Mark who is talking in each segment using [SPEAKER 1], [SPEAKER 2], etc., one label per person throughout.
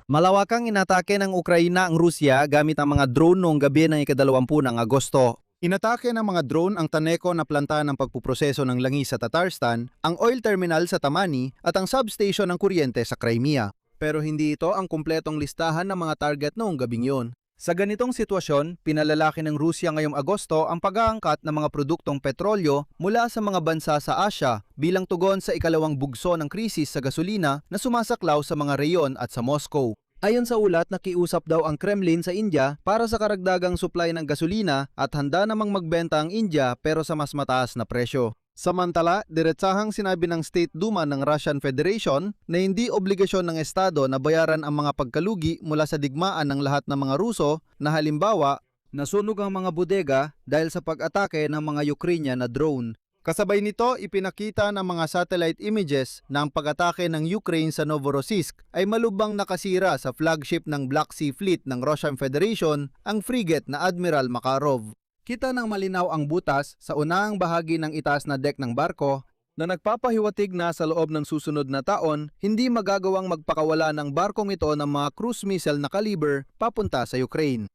[SPEAKER 1] Malawakang inatake ng Ukraina ang Rusya gamit ang mga drone noong gabi ng ika-20 ng Agosto.
[SPEAKER 2] Inatake ng mga drone ang Taneco na planta ng pagpuproseso ng langis sa Tatarstan, ang oil terminal sa Tamani at ang substation ng kuryente sa Crimea. Pero hindi ito ang kumpletong listahan ng mga target noong gabing yun. Sa ganitong sitwasyon, pinalalaki ng Rusya ngayong Agosto ang pag-aangkat ng mga produktong petrolyo mula sa mga bansa sa Asya bilang tugon sa ikalawang bugso ng krisis sa gasolina na sumasaklaw sa mga reyon at sa Moscow. Ayon sa ulat, nakiusap daw ang Kremlin sa India para sa karagdagang supply ng gasolina at handa namang magbenta ang India pero sa mas mataas na presyo. Samantala, diretsahang sinabi ng State Duma ng Russian Federation na hindi obligasyon ng Estado na bayaran ang mga pagkalugi mula sa digmaan ng lahat ng mga Ruso na halimbawa, nasunog ang mga bodega dahil sa pag-atake ng mga Ukrainian na drone. Kasabay nito, ipinakita ng mga satellite images na ang pag-atake ng Ukraine sa Novorossiysk ay malubhang nakasira sa flagship ng Black Sea Fleet ng Russian Federation, ang frigate na Admiral Makarov. Kita ng malinaw ang butas sa unahang bahagi ng itaas na deck ng barko na nagpapahiwatig na sa loob ng susunod na taon, hindi magagawang magpakawala ng barkong ito ng mga cruise missile na kaliber papunta sa Ukraine.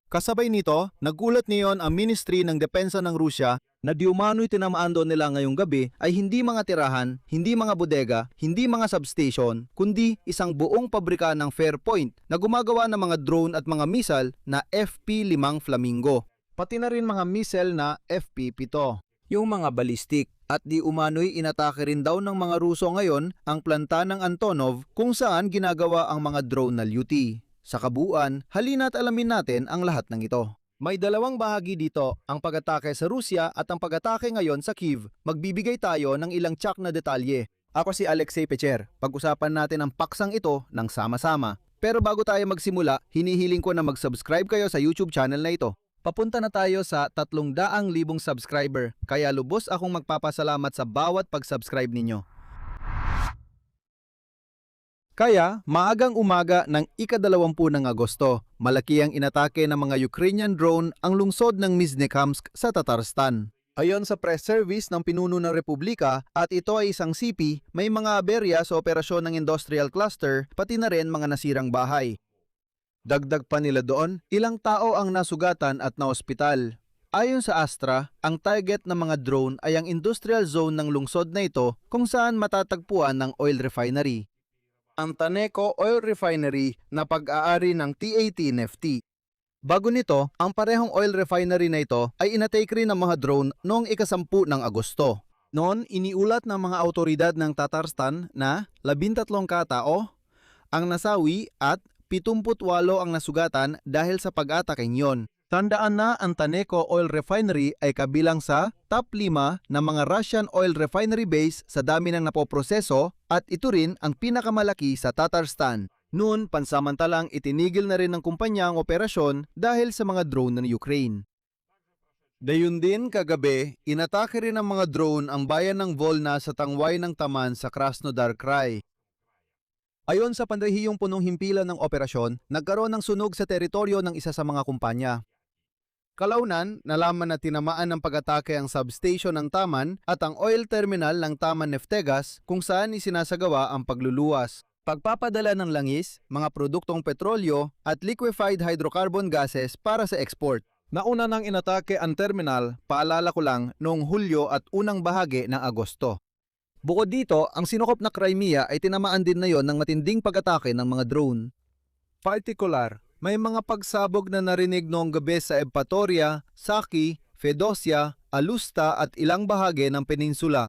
[SPEAKER 2] Kasabay nito, nagulat ngayon ang Ministry ng Depensa ng Rusya na di umano'y tinamaan doon nila ngayong gabi ay hindi mga tirahan, hindi mga bodega, hindi mga substation, kundi isang buong pabrika ng Fairpoint na gumagawa ng mga drone at mga missile na FP-5 Flamingo. Pati na rin mga missile na FP-7, yung mga ballistic. At di umano'y inatake rin daw ng mga Ruso ngayon ang planta ng Antonov kung saan ginagawa ang mga drone na LUT. Sa kabuuan, halina't alamin natin ang lahat ng ito. May dalawang bahagi dito, ang pag-atake sa Rusya at ang pag-atake ngayon sa Kyiv. Magbibigay tayo ng ilang tsak na detalye. Ako si Alexei Pecher. Pag-usapan natin ang paksang ito ng sama-sama. Pero bago tayo magsimula, hinihiling ko na mag-subscribe kayo sa YouTube channel na ito. Papunta na tayo sa 300,000 subscriber, kaya lubos akong magpapasalamat sa bawat pag-subscribe ninyo. Kaya, maagang umaga ng ika-20 ng Agosto, malaki ang inatake ng mga Ukrainian drone ang lungsod ng Nizhnekamsk sa Tatarstan. Ayon sa press service ng pinuno ng Republika, at ito ay isang CP, may mga aberya sa operasyon ng industrial cluster, pati na rin mga nasirang bahay. Dagdag pa nila doon, ilang tao ang nasugatan at naospital. Ayon sa Astra, ang target ng mga drone ay ang industrial zone ng lungsod na ito kung saan matatagpuan ng oil refinery. Ang Taneco Oil Refinery na pag-aari ng TAT Nefti. Bago nito, ang parehong oil refinery na ito ay inatake rin ng mga drone noong ika-10 ng Agosto. Noon, iniulat ng mga autoridad ng Tatarstan na 13 katao ang nasawi at 78 ang nasugatan dahil sa pag-ataking yon. Tandaan na ang Taneco Oil Refinery ay kabilang sa top 5 na mga Russian oil refinery base sa dami ng napoproseso at ito rin ang pinakamalaki sa Tatarstan. Noon, pansamantalang itinigil na rin ng kumpanya ang operasyon dahil sa mga drone ng Ukraine. Dayun din kagabi, inatake rin ng mga drone ang bayan ng Volna sa tangway ng Taman sa Krasnodar Krai. Ayon sa panrehiyong punong himpilan ng operasyon, nagkaroon ng sunog sa teritoryo ng isa sa mga kumpanya. Kalaunan, nalaman na tinamaan ng pag-atake ang substation ng Taman at ang oil terminal ng Taman Neftegas kung saan isinasagawa ang pagluluwas, pagpapadala ng langis, mga produktong petrolyo at liquefied hydrocarbon gases para sa export. Nauna nang inatake ang terminal, paalala ko lang, noong Hulyo at unang bahagi ng Agosto. Bukod dito, ang sinukop na Crimea ay tinamaan din na yon ng matinding pag-atake ng mga drone. Particular, may mga pagsabog na narinig noong gabi sa Evpatoria, Saki, Feodosia, Alusta at ilang bahagi ng peninsula.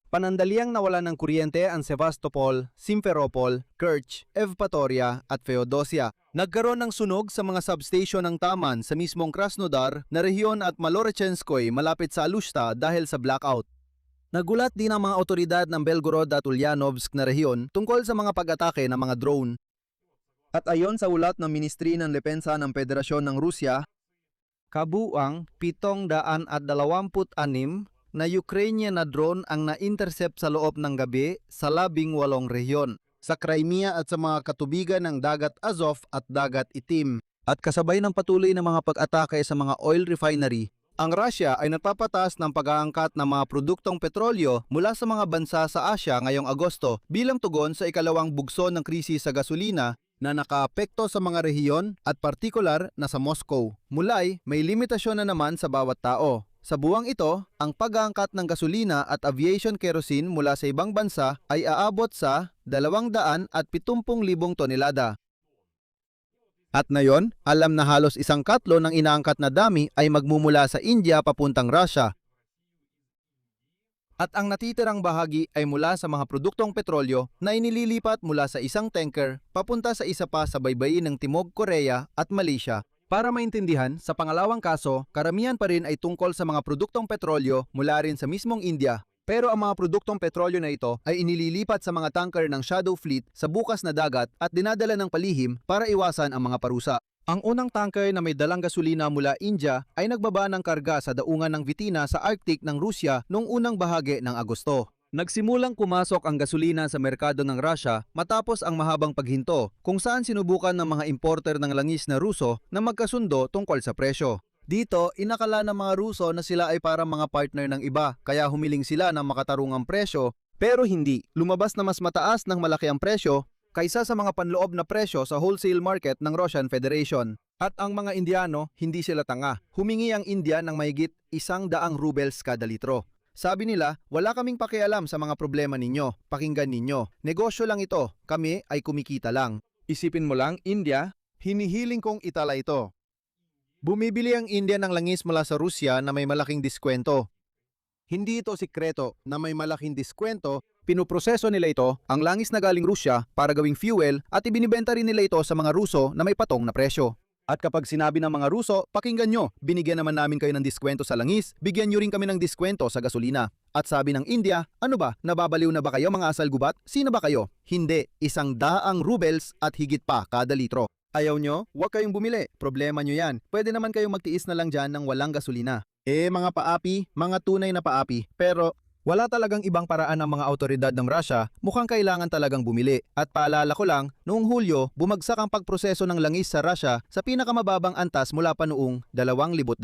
[SPEAKER 2] Panandaliang nawala ng kuryente ang Sevastopol, Simferopol, Kerch, Evpatoria at Feodosia. Nagkaroon ng sunog sa mga substation ng Taman sa mismong Krasnodar na rehiyon at Malorechenskoy malapit sa Alusta dahil sa blackout. Nagulat din ang mga otoridad ng Belgorod at Ulyanovsk na rehiyon tungkol sa mga pag-atake ng mga drone. At ayon sa ulat ng Ministry ng Depensa ng Federasyon ng Rusya, kabuang 726 na Ukrainian na drone ang na-intercept sa loob ng gabi sa 18 rehiyon, sa Crimea at sa mga katubigan ng Dagat Azov at Dagat Itim. At kasabay ng patuloy na mga pag-atake sa mga oil refinery, ang Russia ay nagpapataas ng pag-aangkat ng mga produktong petrolyo mula sa mga bansa sa Asya ngayong Agosto bilang tugon sa ikalawang bugso ng krisis sa gasolina na nakaapekto sa mga rehiyon at partikular na sa Moscow. Mulay, may limitasyon na naman sa bawat tao. Sa buwang ito, ang pag-aangkat ng gasolina at aviation kerosene mula sa ibang bansa ay aabot sa 270,000 tonelada. At ngayon, alam na halos 1/4 ng inaangkat na dami ay magmumula sa India papuntang Russia. At ang natitirang bahagi ay mula sa mga produktong petrolyo na inililipat mula sa isang tanker papunta sa isa pa sa baybayin ng Timog Korea at Malaysia. Para maintindihan, sa pangalawang kaso, karamihan pa rin ay tungkol sa mga produktong petrolyo mula rin sa mismong India. Pero ang mga produktong petrolyo na ito ay inililipat sa mga tanker ng Shadow Fleet sa bukas na dagat at dinadala ng palihim para iwasan ang mga parusa. Ang unang tanker na may dalang gasolina mula India ay nagbaba ng karga sa daungan ng Vitina sa Arctic ng Rusya noong unang bahagi ng Agosto. Nagsimulang pumasok ang gasolina sa merkado ng Russia matapos ang mahabang paghinto kung saan sinubukan ng mga importer ng langis na Ruso na magkasundo tungkol sa presyo. Dito, inakala ng mga Ruso na sila ay parang mga partner ng iba kaya humiling sila ng makatarungang presyo, pero hindi. Lumabas na mas mataas ng malaki ang presyo kaysa sa mga panloob na presyo sa wholesale market ng Russian Federation. At ang mga Indiano, hindi sila tanga. Humingi ang India ng mahigit 100 rubles kada litro. Sabi nila, wala kaming pakialam sa mga problema ninyo, pakinggan ninyo. Negosyo lang ito, kami ay kumikita lang. Isipin mo lang, India, hinihiling kong itala ito. Bumibili ang India ng langis mula sa Rusya na may malaking diskwento. Hindi ito sikreto na may malaking diskwento, pinuproseso nila ito, ang langis na galing Rusya para gawing fuel at ibinibenta rin nila ito sa mga Ruso na may patong na presyo. At kapag sinabi ng mga Ruso, pakinggan nyo, binigyan naman namin kayo ng diskwento sa langis, bigyan nyo rin kami ng diskwento sa gasolina. At sabi ng India, ano ba, nababaliw na ba kayo mga asal gubat? Sino ba kayo? Hindi, 100 rubles at higit pa kada litro. Ayaw nyo? Huwag kayong bumili. Problema nyo yan. Pwede naman kayong magtiis na lang dyan ng walang gasolina. Mga paapi, mga tunay na paapi. Pero wala talagang ibang paraan ng mga autoridad ng Russia, mukhang kailangan talagang bumili. At paalala ko lang, noong Hulyo, bumagsak ang pagproseso ng langis sa Russia sa pinakamababang antas mula pa noong 2002.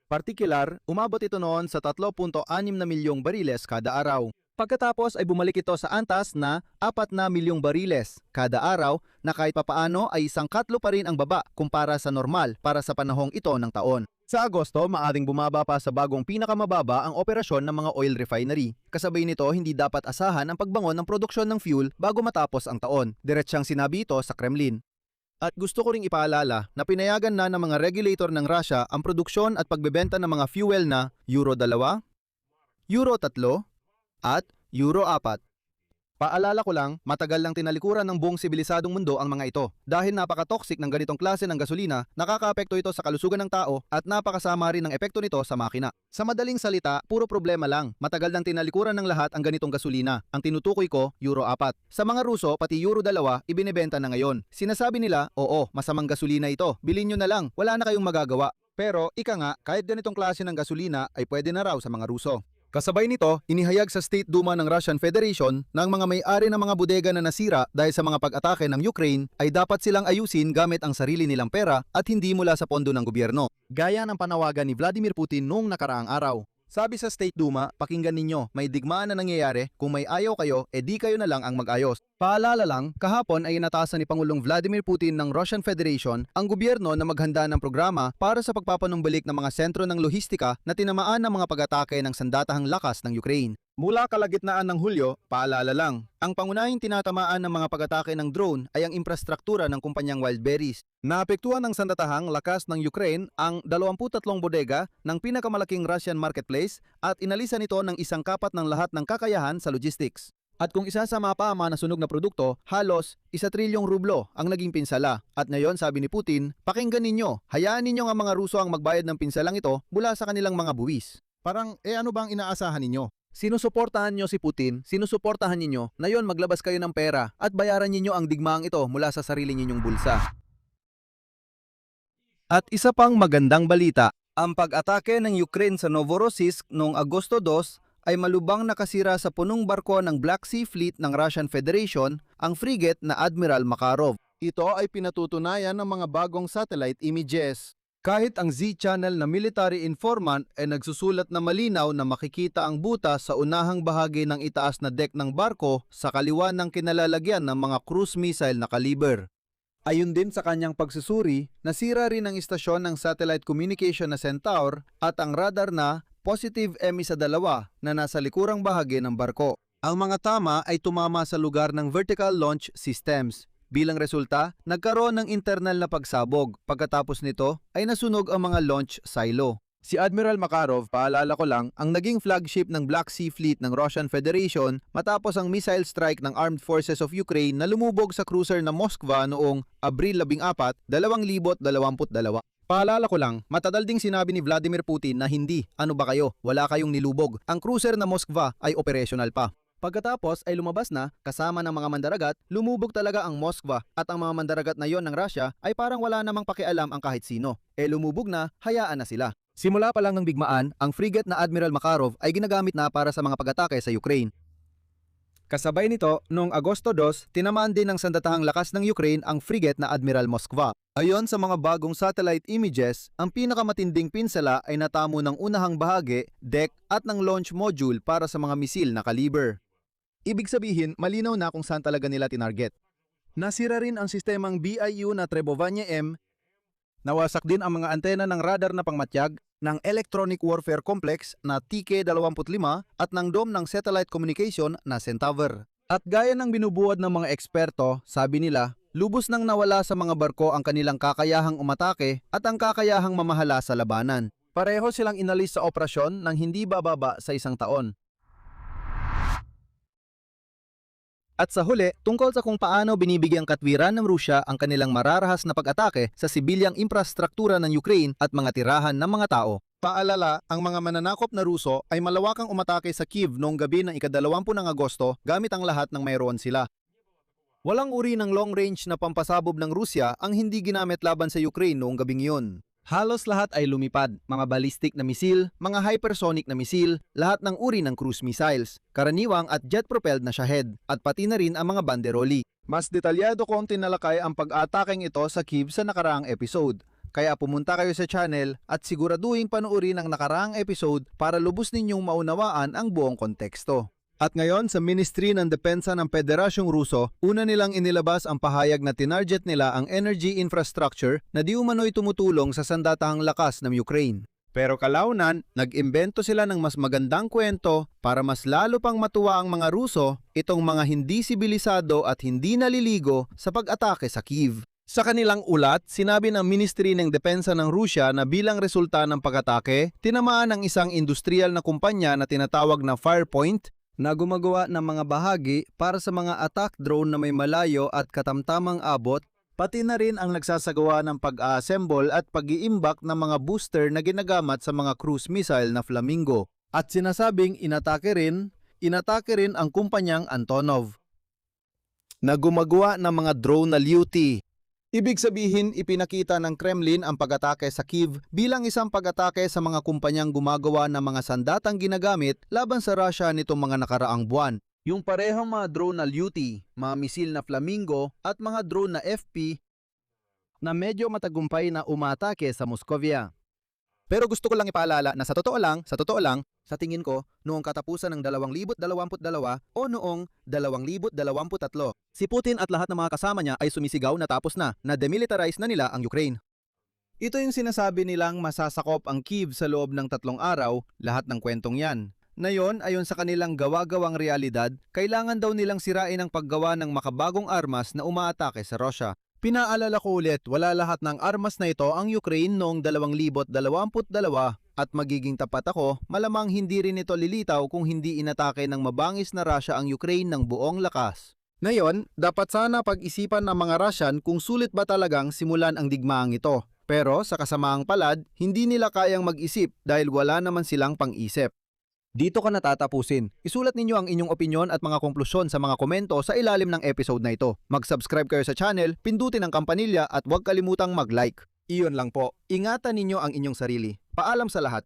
[SPEAKER 2] Partikular, umabot ito noon sa 3.6 na milyong bariles kada araw. Pagkatapos ay bumalik ito sa antas na 4 na milyong bariles kada araw na kahit papaano ay 1/4 pa rin ang baba kumpara sa normal para sa panahong ito ng taon. Sa Agosto, maaaring bumaba pa sa bagong pinakamababa ang operasyon ng mga oil refinery. Kasabay nito, hindi dapat asahan ang pagbangon ng produksyon ng fuel bago matapos ang taon. Diretsyang sinabi ito sa Kremlin. At gusto ko ring ipaalala na pinayagan na ng mga regulator ng Russia ang produksyon at pagbebenta ng mga fuel na Euro 2, Euro 3, at Euro 4. Paalala ko lang, matagal lang tinalikuran ng buong sibilisadong mundo ang mga ito. Dahil napaka-toxic ng ganitong klase ng gasolina, nakakaapekto ito sa kalusugan ng tao at napakasama rin ng epekto nito sa makina. Sa madaling salita, puro problema lang. Matagal lang tinalikuran ng lahat ang ganitong gasolina. Ang tinutukoy ko, Euro 4. Sa mga Ruso, pati Euro 2, ibinebenta na ngayon. Sinasabi nila, oo, masamang gasolina ito. Bilhin nyo na lang, wala na kayong magagawa. Pero, ika nga, kahit ganitong klase ng gasolina ay pwede na raw sa mga Ruso. Kasabay nito, inihayag sa State Duma ng Russian Federation na ang mga may-ari ng mga bodega na nasira dahil sa mga pag-atake ng Ukraine ay dapat silang ayusin gamit ang sarili nilang pera at hindi mula sa pondo ng gobyerno. Gaya ng panawagan ni Vladimir Putin noong nakaraang araw. Sabi sa State Duma, pakinggan ninyo, may digmaan na nangyayari, kung may ayaw kayo, di kayo na lang ang mag-ayos. Paalala lang, kahapon ay inatasan ni Pangulong Vladimir Putin ng Russian Federation ang gobyerno na maghanda ng programa para sa pagpapanumbalik ng mga sentro ng lohistika na tinamaan ng mga pag-atake ng sandatahang lakas ng Ukraine. Mula kalagitnaan ng Hulyo, paalala lang, ang pangunahing tinatamaan ng mga pag-atake ng drone ay ang infrastruktura ng kumpanyang Wildberries. Naapektuhan ng sandatahang lakas ng Ukraine ang 23 bodega ng pinakamalaking Russian marketplace at inalisan ito ng 1/4 ng lahat ng kakayahan sa logistics. At kung isasama pa ang mga nasunog na produkto, halos 1 trilyong rublo ang naging pinsala. At ngayon sabi ni Putin, pakinggan ninyo, hayaan ninyo ang mga Ruso ang magbayad ng pinsalang ito mula sa kanilang mga buwis. Parang, ano bang inaasahan ninyo? Sinusuportahan nyo si Putin, sinusuportahan ninyo na yon maglabas kayo ng pera at bayaran ninyo ang digmaang ito mula sa sarili ninyong bulsa. At isa pang magandang balita, ang pag-atake ng Ukraine sa Novorossiysk noong Agosto 2 ay malubang nakasira sa punong barko ng Black Sea Fleet ng Russian Federation, ang frigate na Admiral Makarov. Ito ay pinatutunayan ng mga bagong satellite images. Kahit ang Z-channel na military informant ay nagsusulat na malinaw na makikita ang butas sa unahang bahagi ng itaas na deck ng barko sa kaliwa ng kinalalagyan ng mga cruise missile na kaliber. Ayon din sa kanyang pagsusuri, nasira rin ang istasyon ng satellite communication na Centaur at ang radar na positive MI-2 na nasa likurang bahagi ng barko. Ang mga tama ay tumama sa lugar ng vertical launch systems. Bilang resulta, nagkaroon ng internal na pagsabog. Pagkatapos nito ay nasunog ang mga launch silo. Si Admiral Makarov, paalala ko lang, ang naging flagship ng Black Sea Fleet ng Russian Federation matapos ang missile strike ng Armed Forces of Ukraine na lumubog sa cruiser na Moskva noong Abril 14, 2022. Paalala ko lang, matagal ding sinabi ni Vladimir Putin na hindi, ano ba kayo, wala kayong nilubog. Ang cruiser na Moskva ay operational pa. Pagkatapos ay lumabas na, kasama ng mga mandaragat, lumubog talaga ang Moskva at ang mga mandaragat na yon ng Russia ay parang wala namang pakialam ang kahit sino. Lumubog na, hayaan na sila. Simula pa lang ng bigmaan, ang frigate na Admiral Makarov ay ginagamit na para sa mga pag-atake sa Ukraine. Kasabay nito, noong Agosto 2, tinamaan din ng sandatahang lakas ng Ukraine ang frigate na Admiral Moskva. Ayon sa mga bagong satellite images, ang pinakamatinding pinsala ay natamo ng unahang bahagi, deck at ng launch module para sa mga misil na kaliber. Ibig sabihin, malinaw na kung saan talaga nila tinarget. Nasira rin ang sistemang BIU na Trebovanya M. Nawasak din ang mga antena ng radar na pangmatyag, ng Electronic Warfare Complex na TK-25 at ng dome ng satellite communication na Centaur. At gaya ng binubuod ng mga eksperto, sabi nila, lubos nang nawala sa mga barko ang kanilang kakayahang umatake at ang kakayahang mamahala sa labanan. Pareho silang inalis sa operasyon nang hindi bababa sa 1 taon. At sa huli, tungkol sa kung paano binibigyang katwiran ng Rusya ang kanilang mararahas na pag-atake sa sibilyang infrastruktura ng Ukraine at mga tirahan ng mga tao. Paalala, ang mga mananakop na Ruso ay malawakang umatake sa Kyiv noong gabi ng ika-20 ng Agosto gamit ang lahat ng mayroon sila. Walang uri ng long-range na pampasabog ng Rusya ang hindi ginamit laban sa Ukraine noong gabing iyon. Halos lahat ay lumipad, mga ballistic na misil, mga hypersonic na misil, lahat ng uri ng cruise missiles, karaniwang at jet-propelled na Shahed, at pati na rin ang mga banderoli. Mas detalyado kong tinalakay ang pag-atakeng ito sa Kyiv sa nakaraang episode. Kaya pumunta kayo sa channel at siguraduhin panoorin ang nakaraang episode para lubos ninyong maunawaan ang buong konteksto. At ngayon sa Ministry ng Depensa ng Federasyong Ruso, una nilang inilabas ang pahayag na tinarget nila ang energy infrastructure na di umano'y tumutulong sa sandatahang lakas ng Ukraine. Pero kalaunan, nag-imbento sila ng mas magandang kwento para mas lalo pang matuwa ang mga Ruso, itong mga hindi sibilisado at hindi naliligo sa pag-atake sa Kyiv. Sa kanilang ulat, sinabi ng Ministry ng Depensa ng Rusya na bilang resulta ng pag-atake, tinamaan ang isang industrial na kumpanya na tinatawag na Firepoint na gumagawa ng mga bahagi para sa mga attack drone na may malayo at katamtamang abot, pati na rin ang nagsasagawa ng pag-assemble at pag-iimbak ng mga booster na ginagamit sa mga cruise missile na Flamingo. At sinasabing inatake rin ang kumpanyang Antonov na gumagawa ng mga drone na Lyuti. Ibig sabihin, ipinakita ng Kremlin ang pag-atake sa Kyiv bilang isang pag-atake sa mga kumpanyang gumagawa ng mga sandatang ginagamit laban sa Russia nitong mga nakaraang buwan. Yung parehong mga drone na Lyuti, mga misil na Flamingo at mga drone na FP na medyo matagumpay na umatake sa Moscovia. Pero gusto ko lang ipaalala na sa totoo lang, sa tingin ko, noong katapusan ng 2022 o noong 2023, si Putin at lahat ng mga kasama niya ay sumisigaw na tapos na demilitarize na nila ang Ukraine. Ito yung sinasabi nilang masasakop ang Kyiv sa loob ng 3 araw, lahat ng kwentong yan. Ngayon, ayon sa kanilang gawa-gawang realidad, kailangan daw nilang sirain ang paggawa ng makabagong armas na umaatake sa Russia. Pinaalala ko ulit, wala lahat ng armas na ito ang Ukraine noong 2022 at magiging tapat ako, malamang hindi rin ito lilitaw kung hindi inatake ng mabangis na Russia ang Ukraine ng buong lakas. Ngayon, dapat sana pag-isipan ng mga Russian kung sulit ba talagang simulan ang digmaang ito. Pero sa kasamaang palad, hindi nila kayang mag-isip dahil wala naman silang pang-isip. Dito ka natatapusin. Isulat ninyo ang inyong opinyon at mga konklusyon sa mga komento sa ilalim ng episode na ito. Mag-subscribe kayo sa channel, pindutin ang kampanilya at huwag kalimutang mag-like. Iyon lang po. Ingatan ninyo ang inyong sarili. Paalam sa lahat.